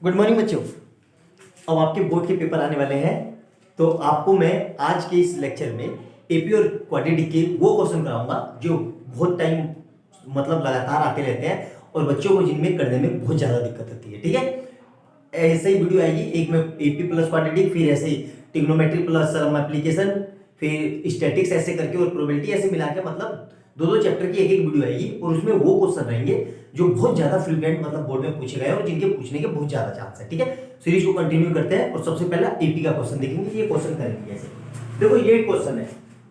Good morning बच्चों। अब आपके बोर्ड के पेपर आने वाले हैं, तो आपको मैं आज के इस लेक्चर में एपी और क्वाड्रेटिक के वो क्वेश्चन कराऊंगा जो बहुत टाइम मतलब लगातार आते रहते हैं और बच्चों को जिनमें करने में बहुत ज़्यादा दिक्कत होती है। ठीक है, ऐसे ही वीडियो आएगी, एक में एपी प्लस क्वाड्रेटिक, फिर ऐसे ही ट्रिग्नोमेट्री प्लस सम एप्लीकेशन, फिर स्टैटिक्स ऐसे करके और प्रोबेबिलिटी ऐसे मिला के मतलब दो चैप्टर की एक एक वीडियो आएगी और उसमें वो क्वेश्चन रहेंगे जो बहुत ज्यादा फ्रीक्वेंट मतलब बोर्ड में पूछे गए और जिनके पूछने के बहुत ज्यादा चांस है। ठीक है, सीरीज को कंटिन्यू करते हैं और सबसे पहला एपी का क्वेश्चन देखेंगे। ये क्वेश्चन करेंगे ऐसे, देखो ये क्वेश्चन है।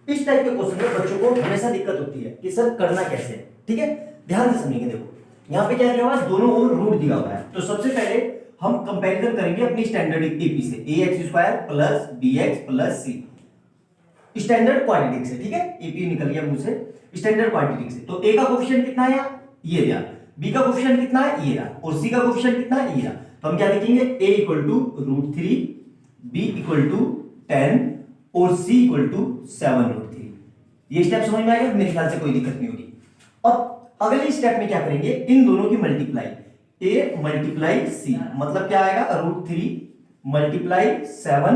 इस टाइप के क्वेश्चन में बच्चों को हमेशा दिक्कत होती है कि सर करना कैसे है। ठीक है, ध्यान से सुनिए। देखो यहाँ पे क्या दिया हुआ है, दोनों ओर रूट दिया हुआ है। तो सबसे पहले हम कंपैरिजन करेंगे अपनी स्टैंडर्ड एपी से, ax² plus bx plus c standard quadratic से। ठीक है, एपी निकल गया मुंह से, स्टैंडर्ड क्वाड्रेटिक से। तो a का कोएफिशिएंट कितना है, ये दिया, b का कोएफिशिएंट कितना है, ये रहा, और c का कोएफिशिएंट कितना है, ये रहा। तो हम क्या लिखेंगे, a equal to √3, b equal to 10 और c इक्वल टू 7√3। ये स्टेप समझ में आएगा, मेरे ख्याल से कोई दिक्कत नहीं होगी। अब अगले स्टेप में क्या करेंगे, इन दोनों की मल्टीप्लाई, a मल्टीप्लाई c, मतलब क्या आएगा, √3 मल्टीप्लाई 7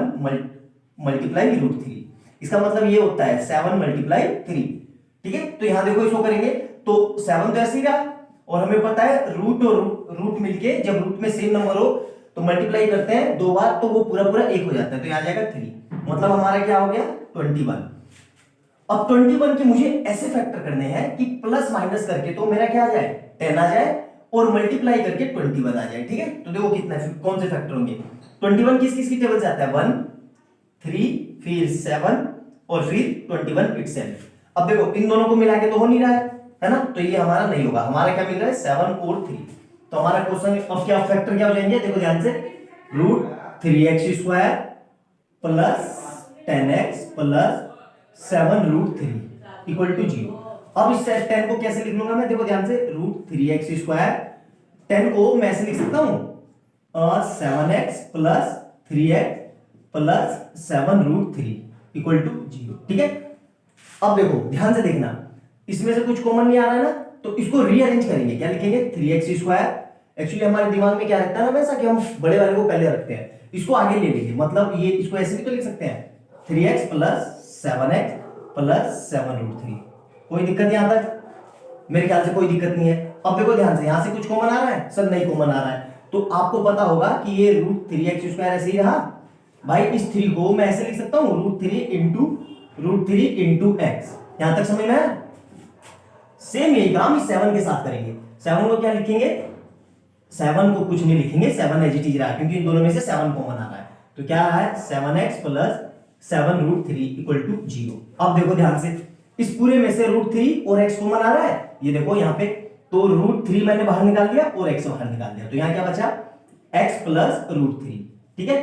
मल्टीप्लाई √3। इसका मतलब ये होता है 7 मल्टीप्लाई 3। ठीक है, तो यहां देखो इसको करेंगे तो 7 तो ऐसे ही रहा, और हमें पता है रूट और रूट मिलके जब रूट में सेम नंबर हो तो मल्टीप्लाई करते हैं दो बार तो वो पूरा पूरा एक हो जाता है, तो यहाँ आ जाएगा 3। मतलब हमारा क्या हो गया, 21। अब 21 के मुझे ऐसे फैक्टर करने हैं कि प्लस माइनस करके तो मेरा क्या आ जाए, 10 आ जाए, और मल्टीप्लाई करके 21 आ जाए। ठीक है, तो देखो कितना कौन से फैक्टर होंगे। 21 किस किस की टेबल से आता है, 1 3 फिर 7 और फिर 21 इटसेल्फ। अब देखो इन दोनों को मिला के तो हो नहीं रहा है ना, तो ये हमारा नहीं होगा। हमारा क्या मिल रहा है, 7 और 3। तो हमारा क्वेश्चन अब क्या फैक्टर क्या हो जाएंगे, देखो ध्यान से, √3x² plus 10x plus 7√3 equal to 0। अब इस 10 को कैसे लिख लूंगा मैं, देखो ध्यान से, √3x², 10 को मैं ऐसे लिख सकता हूं 7x plus 3x plus 7√3 equal to 0। ठीक है, अब देखो ध्यान से देखना, इसमें से कुछ कॉमन नहीं आ रहा है ना, तो इसको रीअरेंज करेंगे। क्या लिखेंगे, 3x²। एक्चुअली हमारे दिमाग में क्या रहता है ना वैसा कि हम बड़े वाले को पहले रखते हैं, इसको आगे ले लेंगे। मतलब ये इसको ऐसे भी तो लिख सकते हैं, 3x प्लस 7x प्लस 7√3। कोई दिक्कत यहां तक, मेरे ख्याल से कोई दिक्कत नहीं है। अब देखो ध्यान से, यहां से कुछ कॉमन आ रहा है, सर नहीं कॉमन आ रहा है, तो आपको पता होगा कि ये √3x² ऐसे ही रहा भाई। इस 3 को मैं ऐसे लिख सकता हूं, √3 इंटू x। यहां तक समझ में आया। सेम यही काम इस 7 के साथ करेंगे। 7 को क्या लिखेंगे, 7 को कुछ नहीं लिखेंगे, 7 एज इट इज रहा, क्योंकि इन दोनों में से 7 कॉमन आ रहा है। तो क्या रहा है, 7x प्लस 7√3 इक्वल टू 0। अब देखो ध्यान से, इस पूरे में से √3 और x कॉमन आ रहा है, ये देखो यहाँ पे, तो √3 मैंने बाहर निकाल दिया और x बाहर निकाल दिया, तो यहाँ क्या बचा, x प्लस √3। ठीक है,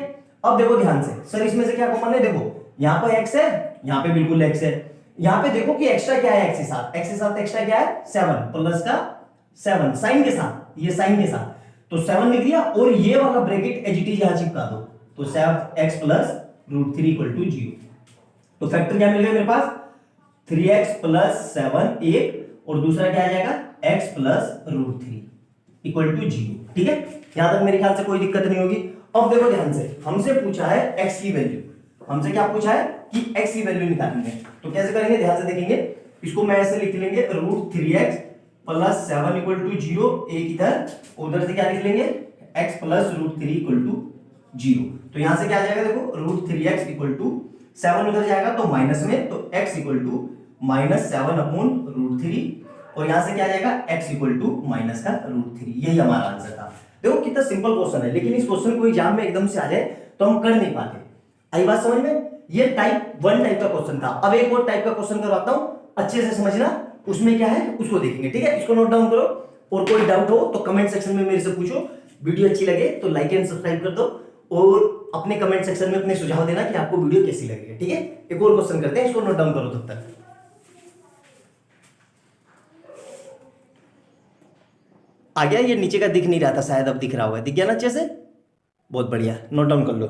अब देखो ध्यान से, सर इसमें से क्या कॉमन है, देखो यहाँ पर x है, यहाँ पे बिल्कुल x है, यहाँ पे देखो कि एक्स्ट्रा क्या है, x के साथ एक्स्ट्रा क्या है, 7 प्लस का 7 साइन के साथ, ये साइन के साथ, तो 7 लिख दिया, और ये वाला ब्रैकेट एज इट इज यहां चिपका दो, तो 7x प्लस √3 इक्वल टू 0। तो फैक्टर क्या मिल गया मेरे पास, 3x प्लस 7 1, और दूसरा क्या आ जाएगा, x प्लस √3 इक्वल टू 0। ठीक है, यहां तक मेरे ख्याल से कोई दिक्कत नहीं होगी। अब देखो ध्यान से, हमसे पूछा है x की वैल्यू, हमसे क्या पूछा है कि x की वैल्यू निकालनी है, तो कैसे करेंगे, ध्यान से देखेंगे। इसको मैं ऐसे लिख लेंगे, √3x प्लस 7 इक्वल टू 0, एक इधर, उधर से क्या लिख लेंगे, x प्लस √3 इक्वल टू 0। तो यहां से क्या आ जाएगा, देखो √3x इक्वल टू 7 उधर जाएगा तो माइनस में, तो x इक्वल टू -7/√3, और यहां से क्या आ जाएगा, x इक्वल टू माइनस का √3। यही हमारा आंसर था। देखो कितना सिंपल क्वेश्चन है, लेकिन इस क्वेश्चन को एग्जाम में एकदम से आ जाए तो हम कर नहीं पाते। आई बात समझ में, ये टाइप 1 टाइप का क्वेश्चन था। अब एक और टाइप का क्वेश्चन करवाता हूं, अच्छे से समझना, उसमें क्या है उसको देखेंगे। ठीक है, इसको नोट डाउन करो, और कोई डाउट हो तो कमेंट सेक्शन में मेरे से पूछो। वीडियो अच्छी लगे तो लाइक एंड सब्सक्राइब कर दो, और अपने कमेंट सेक्शन में अपने सुझाव देना कि आपको वीडियो कैसी लग रही है। ठीक है, एक और क्वेश्चन करते हैं, इसको नोट डाउन करो तब तक। आ गया, ये नीचे का दिख नहीं रहा था शायद, अब दिख रहा होगा, दिख गया ना अच्छे से, बहुत बढ़िया, नोट डाउन कर लो।